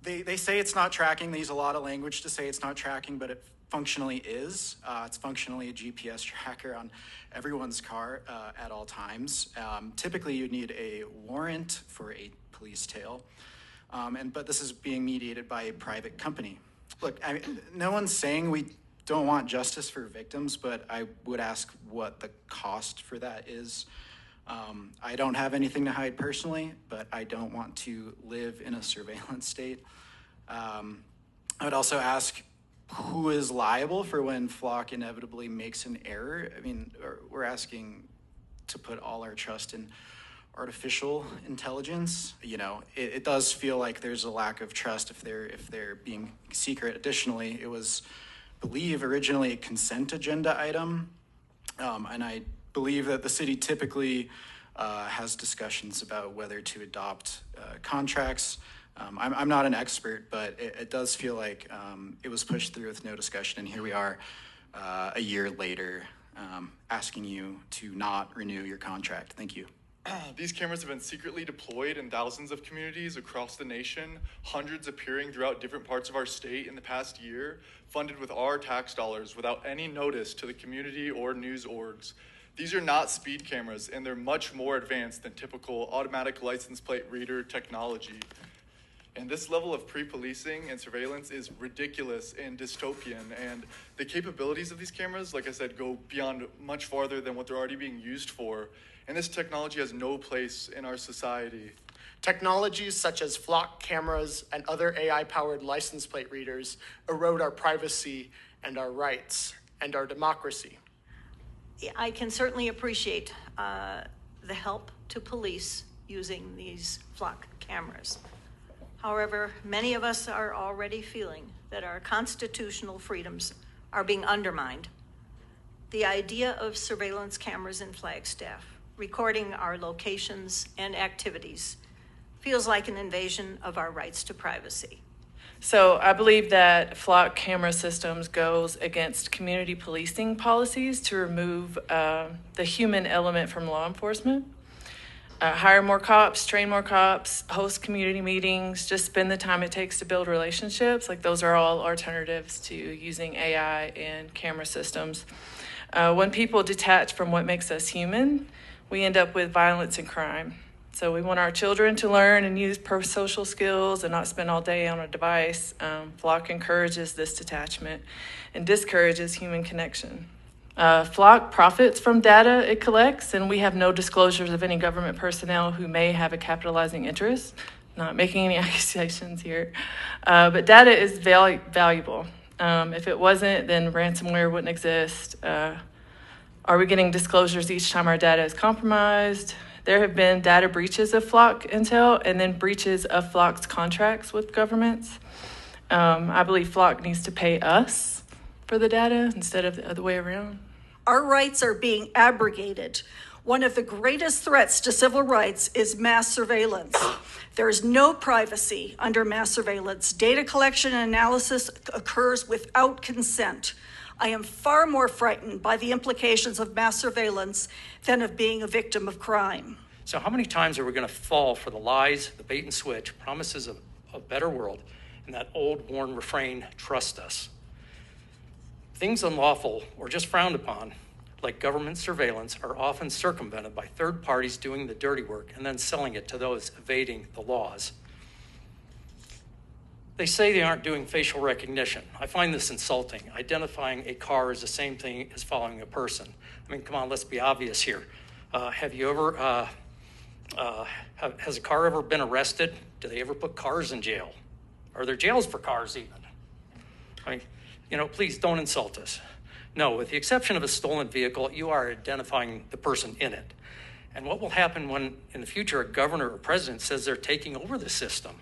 They say it's not tracking. They use a lot of language to say it's not tracking, but it functionally is. It's functionally a GPS tracker on everyone's car at all times. Typically, you'd need a warrant for a police tail, but this is being mediated by a private company. Look, no one's saying we don't want justice for victims, but I would ask what the cost for that is. I don't have anything to hide personally, but I don't want to live in a surveillance state. I would also ask who is liable for when Flock inevitably makes an error. I mean, we're asking to put all our trust in artificial intelligence. You know, it does feel like there's a lack of trust if they're being secret. Additionally, it was, I believe, originally a consent agenda item, and I believe that the city typically has discussions about whether to adopt contracts. I'm not an expert, but it does feel like it was pushed through with no discussion, and here we are a year later asking you to not renew your contract. Thank you. These cameras have been secretly deployed in thousands of communities across the nation, hundreds appearing throughout different parts of our state in the past year, funded with our tax dollars without any notice to the community or news orgs. These are not speed cameras, and they're much more advanced than typical automatic license plate reader technology. And this level of pre-policing and surveillance is ridiculous and dystopian. And the capabilities of these cameras, like I said, go beyond much farther than what they're already being used for. And this technology has no place in our society. Technologies such as Flock cameras and other AI-powered license plate readers erode our privacy and our rights and our democracy. I can certainly appreciate the help to police using these Flock cameras. However, many of us are already feeling that our constitutional freedoms are being undermined. The idea of surveillance cameras in Flagstaff, recording our locations and activities, feels like an invasion of our rights to privacy. So I believe that Flock camera systems goes against community policing policies to remove the human element from law enforcement. Hire more cops, train more cops, host community meetings, just spend the time it takes to build relationships. Like, those are all alternatives to using AI and camera systems. When people detach from what makes us human, we end up with violence and crime. So we want our children to learn and use pro-social skills and not spend all day on a device. Flock encourages this detachment and discourages human connection. Flock profits from data it collects, and we have no disclosures of any government personnel who may have a capitalizing interest. Not making any accusations here, but data is valuable. If it wasn't, then ransomware wouldn't exist. Are we getting disclosures each time our data is compromised? There have been data breaches of Flock intel and then breaches of Flock's contracts with governments. I believe Flock needs to pay us for the data instead of the other way around. Our rights are being abrogated. One of the greatest threats to civil rights is mass surveillance. There is no privacy under mass surveillance. Data collection and analysis occurs without consent. I am far more frightened by the implications of mass surveillance than of being a victim of crime. So how many times are we going to fall for the lies, the bait and switch, promises of a better world, and that old worn refrain, trust us? Things unlawful or just frowned upon, like government surveillance, are often circumvented by third parties doing the dirty work and then selling it to those evading the laws. They say they aren't doing facial recognition. I find this insulting. Identifying a car is the same thing as following a person. I mean, come on, let's be obvious here. Have you ever, has a car ever been arrested? Do they ever put cars in jail? Are there jails for cars even? I mean, please don't insult us. No, with the exception of a stolen vehicle, you are identifying the person in it. And what will happen when, in the future, a governor or president says they're taking over the system?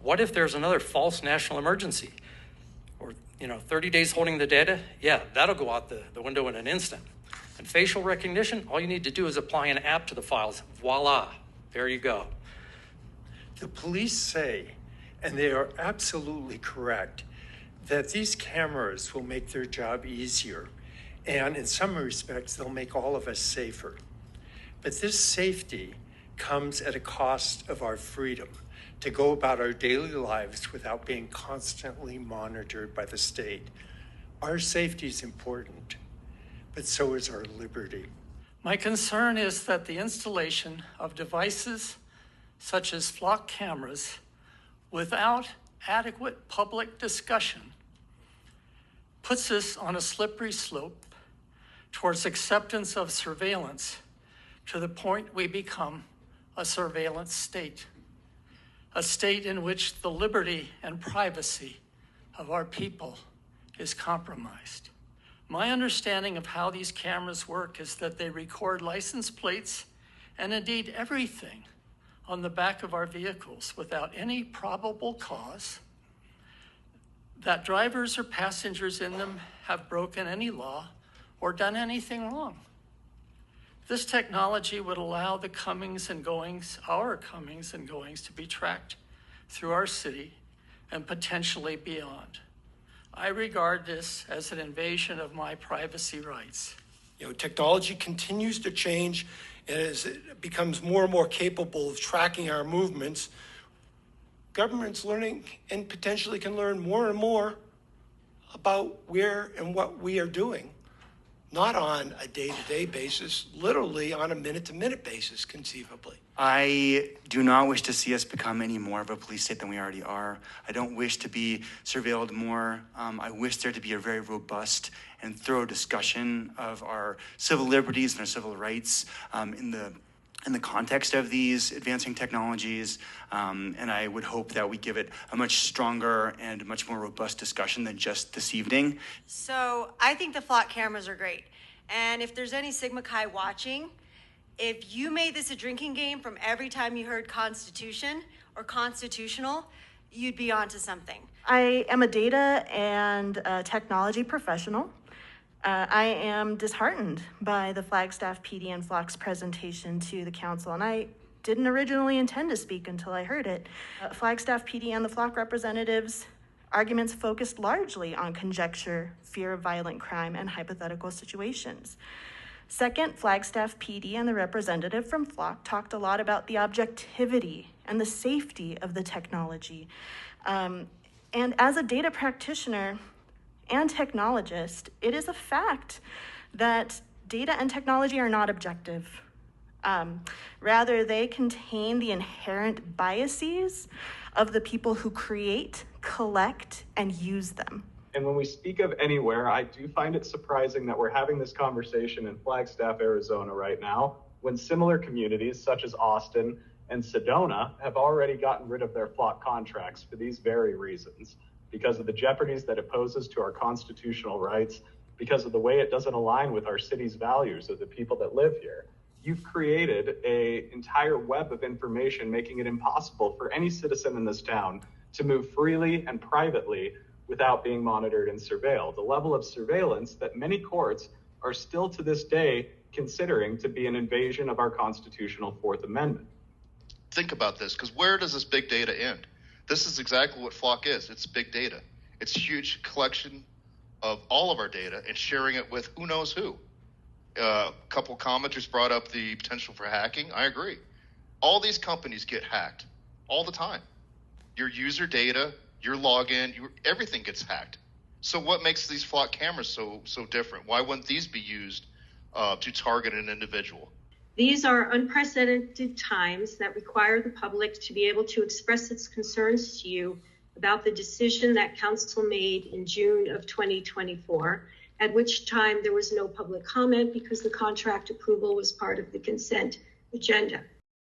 What if there's another false national emergency? Or, 30 days holding the data? Yeah, that'll go out the window in an instant. And facial recognition, all you need to do is apply an app to the files. Voila, there you go. The police say, and they are absolutely correct, that these cameras will make their job easier, and in some respects, they'll make all of us safer. But this safety comes at a cost of our freedom. to go about our daily lives without being constantly monitored by the state. Our safety is important, but so is our liberty. My concern is that the installation of devices such as flock cameras without adequate public discussion puts us on a slippery slope towards acceptance of surveillance to the point we become a surveillance state, a state in which the liberty and privacy of our people is compromised. My understanding of how these cameras work is that they record license plates and indeed everything on the back of our vehicles without any probable cause that drivers or passengers in them have broken any law or done anything wrong. This technology would allow the comings and goings, our comings and goings, to be tracked through our city and potentially beyond. I regard this as an invasion of my privacy rights. Technology continues to change, and as it becomes more and more capable of tracking our movements, government's learning and potentially can learn more and more about where and what we are doing, not on a day-to-day basis, literally on a minute-to-minute basis, conceivably. I do not wish to see us become any more of a police state than we already are. I don't wish to be surveilled more. I wish there to be a very robust and thorough discussion of our civil liberties and our civil rights in the context of these advancing technologies. And I would hope that we give it a much stronger and much more robust discussion than just this evening. So I think the flock cameras are great. And if there's any Sigma Chi watching, if you made this a drinking game from every time you heard Constitution or constitutional, you'd be onto something. I am a data and technology professional. I am disheartened by the Flagstaff PD and Flock's presentation to the council, and I didn't originally intend to speak until I heard it. Flagstaff PD and the Flock representatives' arguments focused largely on conjecture, fear of violent crime, and hypothetical situations. Second, Flagstaff PD and the representative from Flock talked a lot about the objectivity and the safety of the technology. And as a data practitioner and technologist, it is a fact that data and technology are not objective. Rather, they contain the inherent biases of the people who create, collect, and use them. And when we speak of anywhere, I do find it surprising that we're having this conversation in Flagstaff, Arizona right now, when similar communities such as Austin and Sedona have already gotten rid of their flock contracts for these very reasons, because of the jeopardies that it poses to our constitutional rights, because of the way it doesn't align with our city's values of the people that live here. You've created an entire web of information, making it impossible for any citizen in this town to move freely and privately without being monitored and surveilled. The level of surveillance that many courts are still to this day considering to be an invasion of our constitutional Fourth Amendment. Think about this, because where does this big data end? This is exactly what Flock is. It's big data. It's a huge collection of all of our data and sharing it with who knows who. A couple commenters brought up the potential for hacking. I agree. All these companies get hacked all the time. Your user data, your login, everything gets hacked. So what makes these Flock cameras so different? Why wouldn't these be used to target an individual? These are unprecedented times that require the public to be able to express its concerns to you about the decision that council made in June of 2024, at which time there was no public comment because the contract approval was part of the consent agenda.